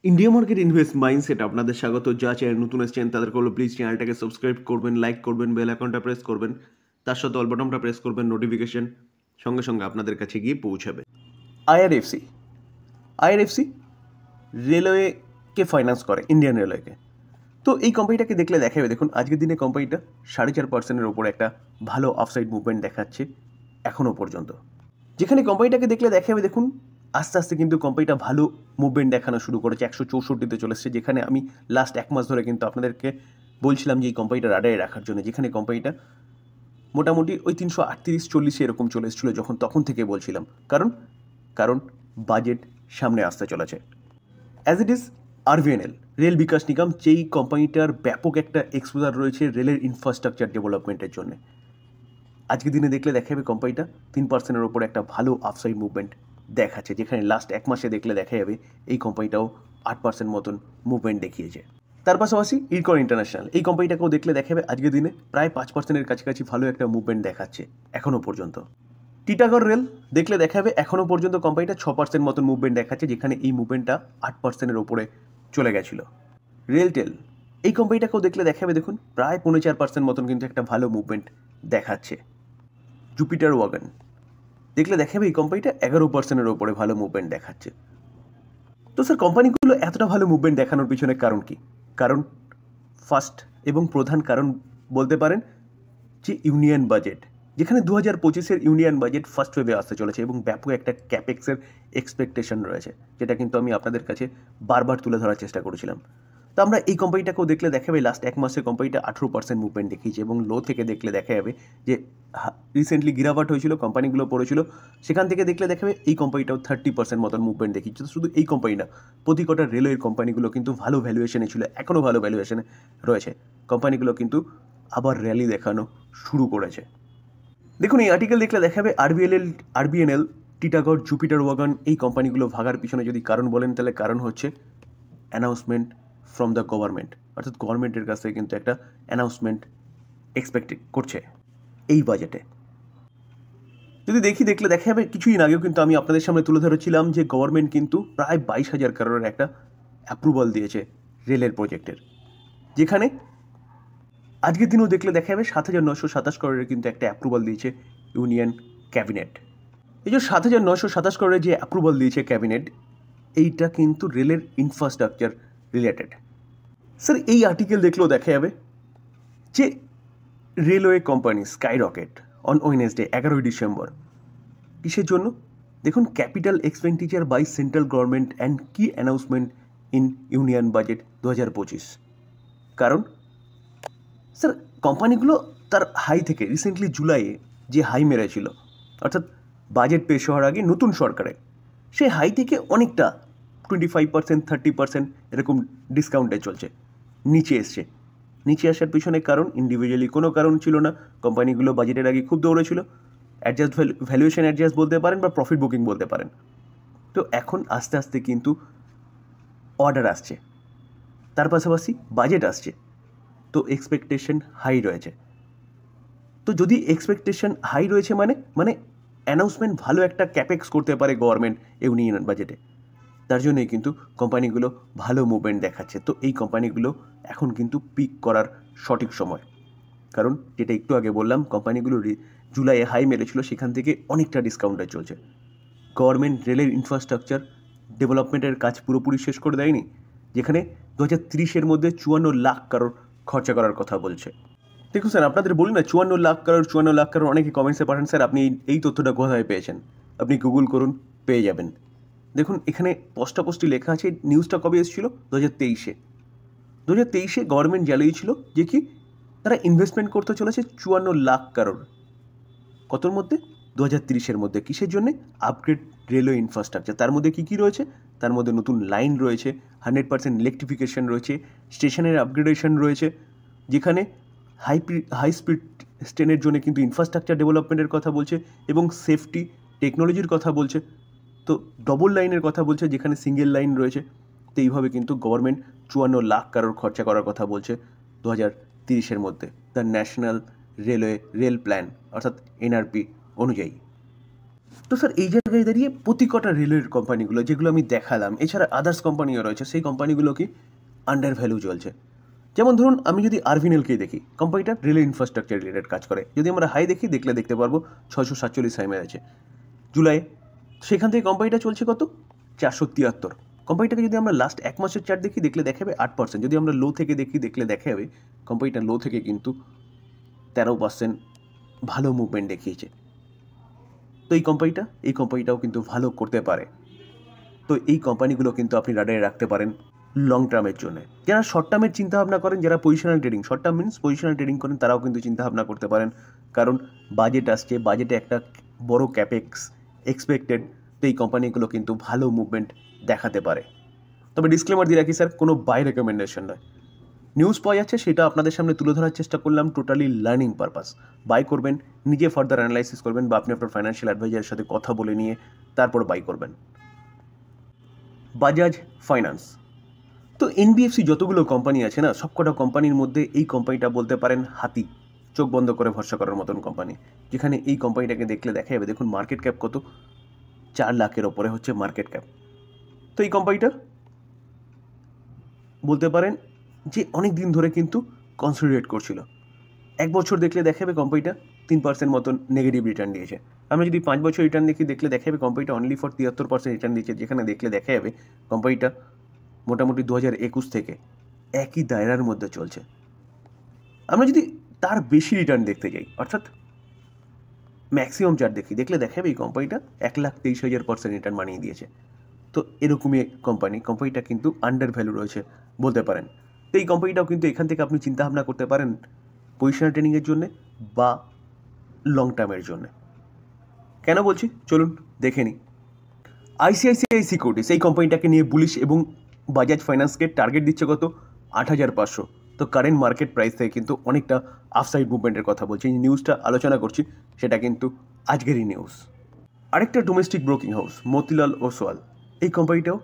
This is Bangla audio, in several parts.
ইন্ডিয়া মার্কেট ইনভেস্ট মাইন্ডসেট আপনাদের স্বাগত। যা চ্যানেল নতুন এসেছেন তাদেরকে বলো প্লিজ চ্যানেলটাকে সাবস্ক্রাইব করবেন, লাইক করবেন, বেল আইকনটা প্রেস করবেন, তার সাথে অল বাটনটা প্রেস করবেন, নোটিফিকেশন সঙ্গে সঙ্গে আপনাদের কাছে গিয়ে পৌঁছাবে। আইআরএফসি আইআরএফসি রেলওয়েকে ফাইন্যান্স করে, ইন্ডিয়ান রেলওয়েকে। তো এই কোম্পানিটাকে দেখলে দেখা যাবে, দেখুন আজকের দিনে কোম্পানিটা 4.5%-এর ওপরে একটা ভালো আপসাইড মুভমেন্ট দেখাচ্ছে এখনও পর্যন্ত। যেখানে কোম্পানিটাকে দেখলে দেখা যাবে, দেখুন আস্তে আস্তে কিন্তু কোম্পানিটা ভালো মুভমেন্ট দেখানো শুরু করেছে, 164-তে চলে এসেছে। যেখানে আমি লাস্ট এক মাস ধরে কিন্তু আপনাদেরকে বলছিলাম যে এই কোম্পানিটা রাডারে রাখার জন্য, যেখানে কোম্পানিটা মোটামুটি ওই 338-40 এরকম চলে এসেছিলো তখন থেকে বলছিলাম। কারণ বাজেট সামনে আসতে চলেছে। As it is RVNL, Rail Vikas Nigam, যেই কোম্পানিটার ব্যাপক একটা এক্সপোজার রয়েছে রেলের ইনফ্রাস্ট্রাকচার ডেভেলপমেন্টের জন্য। আজকের দিনে দেখলে দেখা যাবে কোম্পানিটা 3%-এর ওপরে একটা ভালো আপসাইড মুভমেন্ট দেখাচ্ছে, যেখানে লাস্ট এক মাসে দেখলে দেখা যাবে এই কোম্পানিটাও 8% মতন মুভমেন্ট দেখিয়েছে। তার পাশাপাশি ইরকন ইন্টারন্যাশনাল, এই কোম্পানিটাকেও দেখলে দেখা যাবে আজকের দিনে প্রায় 5%-এর কাছাকাছি ভালো একটা মুভমেন্ট দেখাচ্ছে এখনও পর্যন্ত। টিটাগড় রেল দেখলে দেখা যাবে এখনও পর্যন্ত কোম্পানিটা 6% মতন মুভমেন্ট দেখাচ্ছে, যেখানে এই মুভমেন্টটা 8%-এর ওপরে চলে গেছিলো। রেলটেল, এই কোম্পানিটাকেও দেখলে দেখা যাবে, দেখুন প্রায় 4.5% মতন কিন্তু একটা ভালো মুভমেন্ট দেখাচ্ছে। জুপিটার ওয়াগন দেখলে দেখা যাবে এই কোম্পানিটা 11%-এর ওপরে ভালো মুভমেন্ট দেখাচ্ছে। তো স্যার কোম্পানিগুলো এতটা ভালো মুভমেন্ট দেখানোর পিছনে কারণ কি? কারণ ফার্স্ট এবং প্রধান কারণ বলতে পারেন যে ইউনিয়ন বাজেট, যেখানে 2025-এর ইউনিয়ন বাজেট ফার্স্ট ওয়েভে আসতে চলেছে এবং ব্যাপক একটা ক্যাপেক্সের এক্সপেকটেশন রয়েছে, যেটা কিন্তু আমি আপনাদের কাছে বারবার তুলে ধরার চেষ্টা করেছিলাম। তো আমরা এই কোম্পানিটাকেও দেখলে দেখা যাবে লাস্ট এক মাসে কোম্পানিটা 18% মুভমেন্ট দেখিয়েছে, এবং লো থেকে দেখলে দেখা যাবে যে রিসেন্টলি গিরাবাট হয়েছিল, কোম্পানিগুলো পড়েছিল, সেখান থেকে দেখলে দেখা যাবে এই কোম্পানিটাও 30% মতন মুভমেন্ট দেখিয়েছে। শুধু এই কোম্পানি না, প্রতি কটা রেলওয়ের কোম্পানিগুলো কিন্তু ভালো ভ্যালুয়েশনে ছিল, এখনও ভালো ভ্যালুয়েশনে রয়েছে। কোম্পানিগুলো কিন্তু আবার র্যালি দেখানো শুরু করেছে। দেখুন এই আর্টিকেল দেখলে দেখাবে আরবিএনএল, টিটাগড়, জুপিটার ওয়াগন, এই কোম্পানিগুলো ভাগার পিছনে যদি কারণ বলেন তাহলে কারণ হচ্ছে অ্যানাউন্সমেন্ট ফ্রম দ্য গভর্নমেন্ট, অর্থাৎ গভর্নমেন্টের কাছ থেকে কিন্তু একটা অ্যানাউন্সমেন্ট এক্সপেক্ট করছে এই বাজেটে। যদি দেখলে দেখা যাবে কিছুদিন আগেও কিন্তু আমি আপনাদের সামনে তুলে ধরেছিলাম যে গভর্নমেন্ট কিন্তু প্রায় 22,000 করোড়ের একটা অ্যাপ্রুভাল দিয়েছে রেলের প্রজেক্টের, যেখানে আজকের দিনেও দেখলে দেখা যাবে 7,927 করোড়ের কিন্তু একটা অ্যাপ্রুভাল দিয়েছে ইউনিয়ন ক্যাবিনেট। এই যে 7,927 করোড়ের যে অ্যাপ্রুভাল দিয়েছে ক্যাবিনেট, এইটা কিন্তু রেলের ইনফ্রাস্ট্রাকচার রিলেটেড। স্যার এই আর্টিকেল দেখলেও দেখা যাবে যে railway company skyrocket on Wednesday 11 December, কিসের জন্য? দেখুন, capital expenditure by central government and key announcement in union budget 2025। কারণ স্যার কোম্পানিগুলো তার হাই থেকে রিসেন্টলি জুলাইয়ে যে হাই মেরেছিল, অর্থাৎ বাজেট পেশ হওয়ার আগে নতুন সরকারে, সেই হাই থেকে অনেকটা 25%, 30% এরকম ডিসকাউন্টে চলছে, নিচে আসার পিছনে কারণ ইন্ডিভিজুয়ালি কোনো কারণ ছিল না। কোম্পানিগুলো বাজেটের আগে খুব দৌড়েছিল, ভ্যালুয়েশন অ্যাডজাস্ট বলতে পারেন বা প্রফিট বুকিং বলতে পারেন। তো এখন আস্তে আস্তে কিন্তু অর্ডার আসছে, তার পাশাপাশি বাজেট আসছে, তো এক্সপেকটেশন হাই রয়েছে। তো যদি এক্সপেকটেশন হাই রয়েছে মানে অ্যানাউন্সমেন্ট ভালো একটা ক্যাপেক্স করতে পারে গভর্নমেন্ট ইউনিয়ন বাজেটে, তার জন্যই কিন্তু কোম্পানিগুলো ভালো মুভমেন্ট দেখাচ্ছে। তো এই কোম্পানিগুলো এখন কিন্তু পিক করার সঠিক সময়, কারণ যেটা একটু আগে বললাম, কোম্পানিগুলো জুলাইয়ে হাই মেরেছিল, সেখান থেকে অনেকটা ডিসকাউন্টে চলছে। গভর্নমেন্ট রেলের ইনফ্রাস্ট্রাকচার ডেভেলপমেন্টের কাজ পুরোপুরি শেষ করে দেয়নি, যেখানে 2030-এর মধ্যে 54 লাখ করোড় খরচা করার কথা বলছে। দেখুন স্যার, আপনাদের বলি না 54 লাখ করোড়, অনেকে কমেন্টসে পাঠান স্যার আপনি এই তথ্যটা কোথায় পেয়েছেন, আপনি গুগল করুন, পেয়ে যাবেন। দেখুন এখানে পোস্টাপোস্টি লেখা আছে, নিউজটা কবে এসেছিল? 2023-এ গভর্নমেন্ট জানিয়েছিল যে কি তারা ইনভেস্টমেন্ট করতে চলেছে 54 লাখ করোড়। কতর মধ্যে? 2030-এর মধ্যে। কিসের জন্যে? Upgrade railway infrastructure. তার মধ্যে কী রয়েছে? তার মধ্যে নতুন লাইন রয়েছে, 100% ইলেকট্রিফিকেশন রয়েছে, স্টেশনের আপগ্রেডেশন রয়েছে, যেখানে হাই স্পিড ট্রেনের জন্য কিন্তু ইনফ্রাস্ট্রাকচার ডেভেলপমেন্টের কথা বলছে এবং সেফটি টেকনোলজির কথা বলছে। তো ডবল লাইনের কথা বলছে, যেখানে সিঙ্গেল লাইন রয়েছে। তো এইভাবে কিন্তু গভর্নমেন্ট 54 লাখ করোড় খরচা করার কথা বলছে 2030-এর মধ্যে, the national railway rail plan অর্থাৎ NRP অনুযায়ী। তো স্যার এই জায়গায় দাঁড়িয়ে প্রতি কটা রেলের কোম্পানিগুলো যেগুলো আমি দেখালাম, এছাড়া আদার্স কোম্পানিও রয়েছে, সেই কোম্পানিগুলো কি আন্ডার ভ্যালু চলছে। যেমন ধরুন আমি যদি আরভিনেলকেই দেখি, কোম্পানিটা রেল ইনফ্রাস্ট্রাকচার রিলেটেড কাজ করে, যদি আমরা হাই দেখি দেখতে পারবো 647 হাই মেরেছে জুলাই, সেখান থেকে কোম্পানিটা চলছে কত 473। কোম্পানিটাকে যদি আমরা লাস্ট এক মাসের চার্ট দেখি দেখাবে 8%, যদি আমরা লো থেকে দেখি দেখাবে কোম্পানিটা লো থেকে কিন্তু 13% ভালো মুভমেন্ট দেখিয়েছে। তো এই কোম্পানিটাও কিন্তু ভালো করতে পারে। তো এই কোম্পানিগুলো কিন্তু আপনি রাডারে রাখতে পারেন লং টার্মের জন্য। যারা শর্ট টার্মের চিন্তাভাবনা করেন, যারা positional trading, short term means positional trading করেন, তারাও কিন্তু চিন্তাভাবনা করতে পারেন, কারণ বাজেট আসছে, বাজেটে একটা বড় ক্যাপেক্স এক্সপেক্টেড। তো এই কোম্পানিগুলো কিন্তু ভালো মুভমেন্ট দেখাতে পারে। তবে ডিসক্লেমার দিয়ে রাখি স্যার, কোনো বাই রেকমেন্ডেশন নয়, নিউজ পাওয়া যাচ্ছে সেটা আপনাদের সামনে তুলে ধরার চেষ্টা করলাম, টোটালি লার্নিং পারপাস। বাই করবেন, নিজে ফার্দার অ্যানালাইসিস করবেন, বা আপনি আপনার ফাইন্যান্সিয়াল অ্যাডভাইজারের সাথে কথা বলে নিয়ে তারপর বাই করবেন। বাজাজ ফাইন্যান্স, তো এনবিএফসি যতগুলো কোম্পানি আছে না, সবকটা কোম্পানির মধ্যে এই কোম্পানিটা বলতে পারেন হাতি, চোখ বন্ধ করে ভরসা করার মতন কোম্পানি। যেখানে এই কোম্পানিটাকে দেখা যাবে, দেখুন মার্কেট ক্যাপ কত, 4 লাখের ওপরে হচ্ছে মার্কেট ক্যাপ। তো এই কোম্পানিটা বলতে পারেন যে অনেক দিন ধরে কিন্তু কনসলিডেট করছিল। এক বছর দেখা যাবে কোম্পানিটা 3% মতন নেগেটিভ রিটার্ন দিয়েছে। আমরা যদি 5 বছর রিটার্ন দেখা যাবে কোম্পানিটা অনলি ফর 73% রিটার্ন দিয়েছে। যেখানে দেখা যাবে কোম্পানিটা মোটামুটি 2021 থেকে একই দায়রার মধ্যে চলছে। আমরা যদি তার বেশি রিটার্ন দেখতে যাই, অর্থাৎ ম্যাক্সিমাম চার্ট দেখা যাবে এই কোম্পানিটা 1,23,000% রিটার্ন বানিয়ে দিয়েছে। তো এরকমই কোম্পানিটা কিন্তু আন্ডার ভ্যালু রয়েছে বলতে পারেন। তো এই কোম্পানিটাও কিন্তু এখান থেকে আপনি চিন্তাভাবনা করতে পারেন পজিশনাল ট্রেডিংয়ের জন্যে বা লং টার্মের জন্য। কেন বলছি চলুন দেখে নিই। আইসিআইসিআই সিকিউরিটিস এই কোম্পানিটাকে নিয়ে বুলিশ, এবং বাজাজ ফাইন্যান্সকে টার্গেট দিচ্ছে কত 8,500। তো কারেন্ট মার্কেট প্রাইস থেকে কিন্তু অনেকটা আফসাইড মুভমেন্টের কথা বলছি। এই নিউজটা আলোচনা করছি সেটা কিন্তু আজকেরই নিউজ। আরেকটা domestic broking house Motilal Oswal, এই কোম্পানিটাও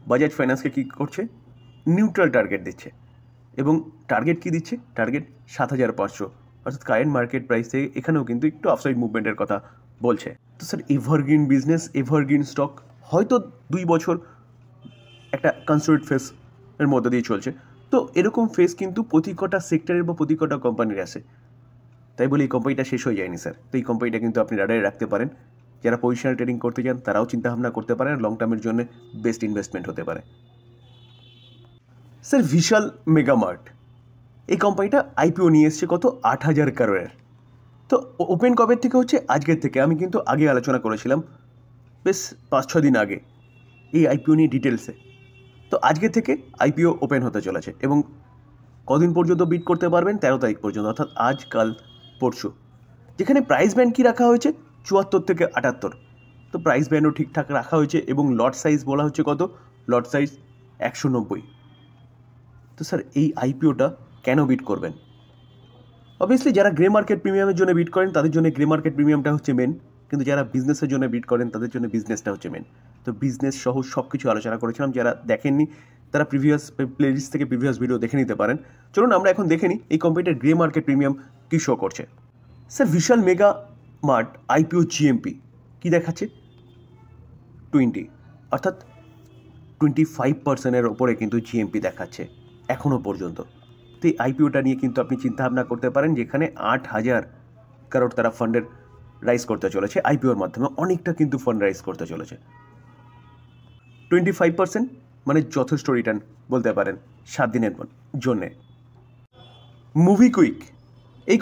বাজাজ ফাইন্যান্সকে কী করছে, নিউট্রাল টার্গেট দিচ্ছে, এবং টার্গেট কী দিচ্ছে, টার্গেট 7,500, অর্থাৎ কারেন্ট মার্কেট প্রাইস থেকে এখানেও কিন্তু একটু আফসাইড মুভমেন্টের কথা বলছে। তো sir evergreen business, evergreen stock, হয়তো 2 বছর একটা কনসোলিডেট ফেজ এর মধ্যে দিয়ে চলছে। তো এরকম ফেজ কিন্তু প্রতি কটা সেক্টরের বা প্রতি কটা কোম্পানির আসে, তাই বলে এই কোম্পানিটা শেষ হয়ে যায়নি স্যার। তো এই কোম্পানিটা কিন্তু আপনি রাডারে রাখতে পারেন। যারা পজিশনাল ট্রেডিং করতে চান তারাও চিন্তাভাবনা করতে পারেন, লং টার্মের জন্য বেস্ট ইনভেস্টমেন্ট হতে পারে। স্যার ভিশাল মেগামার্ট, এই কোম্পানিটা আইপিও নিয়ে এসছে কত 8,000 কারোরের। তো ওপেন কবে থেকে হচ্ছে, আজকের থেকে। আমি কিন্তু আগে আলোচনা করেছিলাম বেশ 5-6 দিন আগে এই আইপিও নিয়ে ডিটেলসে। তো আজকে থেকে আইপিও ওপেন হতে চলেছে, এবং কদিন পর্যন্ত বিড করতে পারবেন, 13 তারিখ পর্যন্ত, অর্থাৎ আজ কাল পরশু। যেখানে প্রাইস ব্যান্ড কী রাখা হয়েছে 74 থেকে 78। তো প্রাইস ব্যান্ডও ঠিকঠাক রাখা হয়েছে, এবং লট সাইজ বলা হচ্ছে কত, লট সাইজ 190। তো স্যার এই আইপিওটা কেন বিড করবেন? অবভিয়াসলি যারা গ্রে মার্কেট প্রিমিয়ামের জন্য বিড করেন তাদের জন্য গ্রে মার্কেট প্রিমিয়ামটা হচ্ছে মেন, কিন্তু যারা বিজনেসের জন্য বিড করেন তাদের জন্য বিজনেসটা হচ্ছে মেন। তো বিজনেস সহ সব কিছু আলোচনা করেছিলাম, যারা দেখেননি তারা প্রিভিয়াস প্লেলিস্ট থেকে প্রিভিয়াস ভিডিও দেখে নিতে পারেন। চলুন আমরা এখন দেখে নিই এই কোম্পানিটার গ্রে মার্কেট প্রিমিয়াম কী শো করছে। স্যার ভিশাল মেগা মার্ট আইপিও জিএমপি কী দেখাচ্ছে 20, অর্থাৎ 25%-এর ওপরে কিন্তু জিএমপি দেখাচ্ছে এখনও পর্যন্ত। তো এই আইপিওটা নিয়ে কিন্তু আপনি চিন্তাভাবনা করতে পারেন, যেখানে 8,000 কারোর তারা ফান্ডের রাইজ করতে চলেছে আইপিওর মাধ্যমে, অনেকটা কিন্তু ফান্ড রাইজ করতে চলেছে। 25% মানে যথেষ্ট রিটার্ন বলতে পারেন 7 দিনের জন্যে। মুভি কুইক এই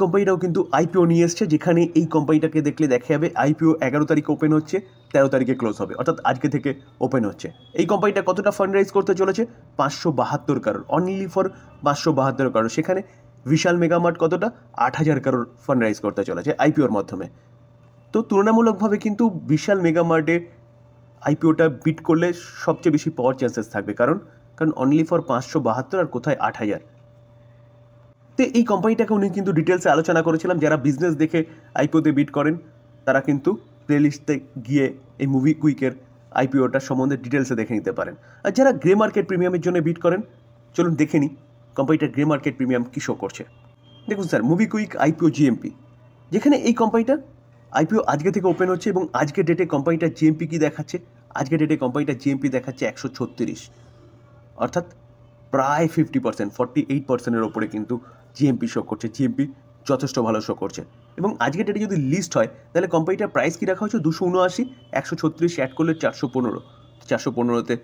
কোম্পানিটাও কিন্তু আইপিও নিয়ে এসছে, যেখানে এই কোম্পানিটাকে দেখা যাবে আইপিও 11 তারিখে ওপেন হচ্ছে, 13 তারিখে ক্লোজ হবে, অর্থাৎ আজকে থেকে ওপেন হচ্ছে। এই কোম্পানিটা কতটা ফান্ড রাইজ করতে চলেছে 572 কারোর, অনলি ফর 572 কারোর। সেখানে বিশাল মেগামার্ট কতটা 8,000 কারোর ফান্ড রাইজ করতে চলেছে আইপিওর মাধ্যমে। তো তুলনামূলকভাবে কিন্তু বিশাল মেগামার্টে আইপিওটা বিট করলে সবচেয়ে বেশি পাওয়ার চান্সেস থাকবে, কারণ অনলি ফর 572 আর কোথায় 8,000। তো এই কোম্পানিটাকে উনি কিন্তু ডিটেলসে আলোচনা করেছিলাম। যারা বিজনেস দেখে আইপিওতে বিট করেন তারা কিন্তু প্লেলিস্টে গিয়ে এই মুভি কুইকের আইপিওটা সম্বন্ধে ডিটেলসে দেখে নিতে পারেন। আর যারা গ্রে মার্কেট প্রিমিয়ামের জন্য বিট করেন, চলুন দেখে নিই কোম্পানিটার গ্রে মার্কেট প্রিমিয়াম কী শো করছে। দেখুন sir movie quick IPO GMP, যেখানে এই কোম্পানিটা আইপিও আজকে থেকে ওপেন হচ্ছে এবং আজকে ডেটে কোম্পানিটার জিএমপি কি দেখাচ্ছে, আজকে ডেটে কোম্পানিটার জিএমপি দেখাচ্ছে 136, অর্থাৎ প্রায় 50%, 48%-এর ওপরে কিন্তু জিএমপি শো করছে। জিএমপি যথেষ্ট ভালো শো করছে এবং আজকে ডেটে যদি লিস্ট হয় তাহলে কোম্পানিটার প্রাইস কী রাখা হচ্ছে 279, 136 অ্যাড করলে 415, 415-তে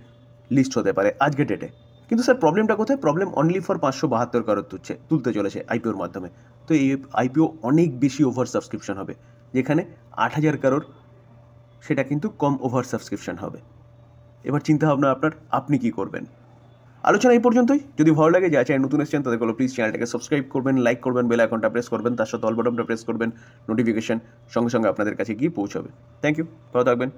লিস্ট হতে পারে আজকে ডেটে। কিন্তু স্যার প্রবলেমটা কোথায়? প্রবলেম অনলি ফর 572 কারোর তুলতে চলেছে আইপিওর মাধ্যমে। তো এই আইপিও অনেক বেশি ওভার সাবস্ক্রিপশন হবে, যেখানে 8,000 কারোর সেটা কিন্তু কম ওভার সাবস্ক্রিপশন হবে। এবার চিন্তাভাবনা আপনার, আপনি কি করবেন? আলোচনা এই পর্যন্তই। যদি ভালো লাগে, যা চ্যানেল নতুন এসেছেন তাদের বলো প্লিজ চ্যানেলটাকে সাবস্ক্রাইব করবেন, লাইক করবেন, বেল আইকনটা প্রেস করবেন, তার সাথে অল বাটনটা প্রেস করবেন, নোটিফিকেশন সঙ্গে সঙ্গে আপনাদের কাছে গিয়ে পৌঁছাবে। থ্যাংক ইউ, ভালো থাকবেন।